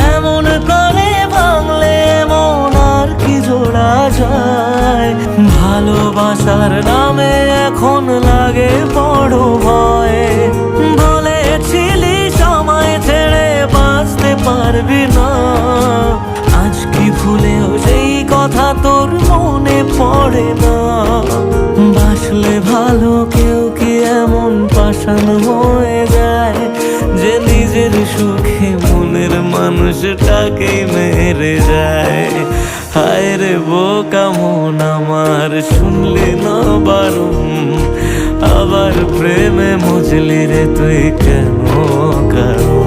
এমন করে ভাঙলে মন আর কি জোড়া যায়। ভালোবাসার নামে এখন লাগে বড় ভয়। বলেছিলি সময় ছেড়ে বাঁচতে পারবি না, আজ কি ভুলেও সেই কথা তোর মনে পড়ে না? বাসলে ভালো কেউ কি এমন পাষাণ হয়ে যায় যে নিজের সুখে মনের মানুষটাকেই মেরে যায়? হায় রে বোকা মন আমার, শুনলি না বারণ, আবার প্রেমে মজলি রে তুই কেন কারণ?